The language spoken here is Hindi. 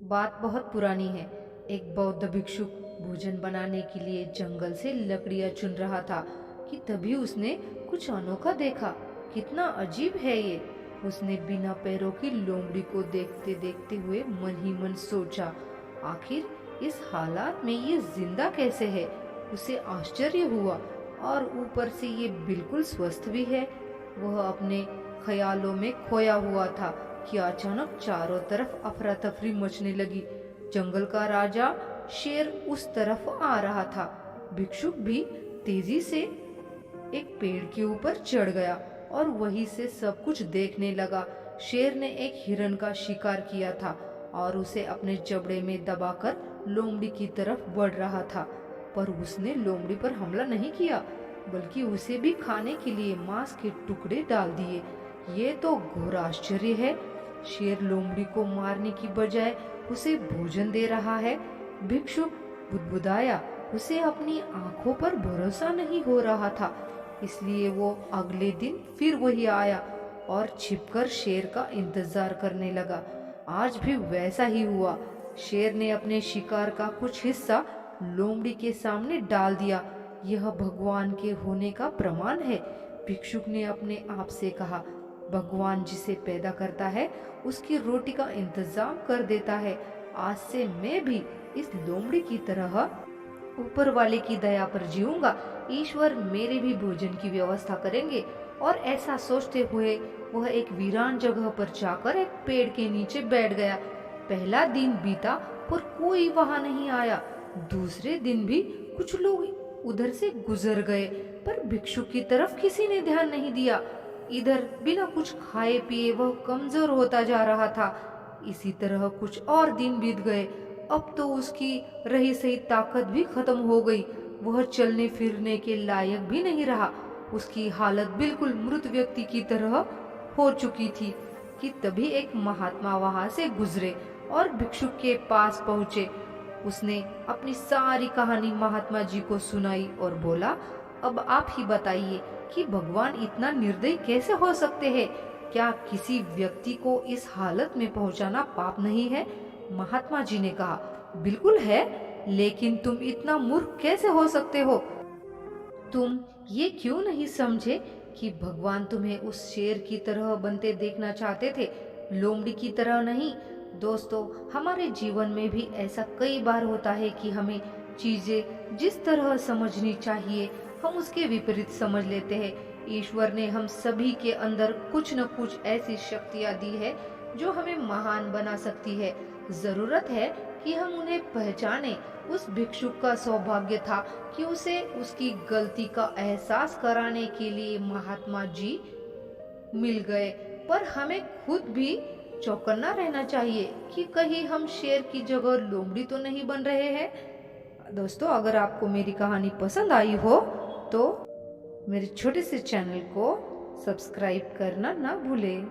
बात बहुत पुरानी है। एक बौद्ध भिक्षुक भोजन बनाने के लिए जंगल से लकड़ियां चुन रहा था कि तभी उसने कुछ अनोखा देखा। कितना अजीब है ये। उसने बिना पैरों की लोमड़ी को देखते देखते हुए मन ही मन सोचा, आखिर इस हालात में ये जिंदा कैसे है। उसे आश्चर्य हुआ और ऊपर से ये बिल्कुल स्वस्थ भी है। वह अपने ख्यालों में खोया हुआ था कि अचानक चारों तरफ अफरा तफरी मचने लगी। जंगल का राजा शेर उस तरफ आ रहा था। भिक्षुक भी तेजी से एक पेड़ के ऊपर चढ़ गया और वहीं से सब कुछ देखने लगा। शेर ने एक हिरण का शिकार किया था और उसे अपने जबड़े में दबाकर लोमड़ी की तरफ बढ़ रहा था। पर उसने लोमड़ी पर हमला नहीं किया, बल्कि उसे भी खाने के लिए मांस के टुकड़े डाल दिए। ये तो घोर आश्चर्य है। शेर लोमड़ी को मारने की बजाय उसे भोजन दे रहा है। भिक्षुक बुदबुदाया। उसे अपनी आंखों पर भरोसा नहीं हो रहा था। इसलिए वो अगले दिन फिर वही आया और छिपकर शेर का इंतजार करने लगा। आज भी वैसा ही हुआ। शेर ने अपने शिकार का कुछ हिस्सा लोमड़ी के सामने डाल दिया। यह भगवान के होने का प्रमाण है, भिक्षुक ने अपने आप से कहा। भगवान जिसे पैदा करता है उसकी रोटी का इंतजाम कर देता है। आज से मैं भी इस लोमड़ी की तरह ऊपर वाले की दया पर जीऊंगा। ईश्वर मेरे भी भोजन की व्यवस्था करेंगे। और ऐसा सोचते हुए वह एक वीरान जगह पर जाकर एक पेड़ के नीचे बैठ गया। पहला दिन बीता पर कोई वहां नहीं आया। दूसरे दिन भी कुछ लोग उधर से गुजर गए, पर भिक्षुक की तरफ किसी ने ध्यान नहीं दिया। इधर बिना कुछ खाए पिए वह कमजोर होता जा रहा था। इसी तरह कुछ और दिन बीत गए। अब तो उसकी रही सही ताकत भी खत्म हो गई। वह चलने फिरने के लायक भी नहीं रहा। उसकी हालत बिल्कुल मृत व्यक्ति की तरह हो चुकी थी कि तभी एक महात्मा वहां से गुजरे और भिक्षुक के पास पहुंचे। उसने अपनी सारी कहानी महात्मा जी को सुनाई और बोला, अब आप ही बताइए कि भगवान इतना निर्दयी कैसे हो सकते हैं। क्या किसी व्यक्ति को इस हालत में पहुंचाना पाप नहीं है। महात्मा जी ने कहा, बिल्कुल है, लेकिन तुम इतना मूर्ख कैसे हो सकते हो। तुम ये क्यों नहीं समझे कि भगवान तुम्हें उस शेर की तरह बनते देखना चाहते थे, लोमड़ी की तरह नहीं। दोस्तों, हमारे जीवन में भी ऐसा कई बार होता है कि हमें चीजें जिस तरह समझनी चाहिए हम उसके विपरीत समझ लेते हैं। ईश्वर ने हम सभी के अंदर कुछ न कुछ ऐसी शक्तियां दी है जो हमें महान बना सकती है। जरूरत है कि हम उन्हें पहचाने। उस भिक्षुक का सौभाग्य था कि उसे उसकी गलती का एहसास कराने के लिए महात्मा जी मिल गए। पर हमें खुद भी चौकन्ना रहना चाहिए कि कहीं हम शेर की जगह लोमड़ी तो नहीं बन रहे हैं। दोस्तों, अगर आपको मेरी कहानी पसंद आई हो तो मेरे छोटे से चैनल को सब्सक्राइब करना ना भूलें।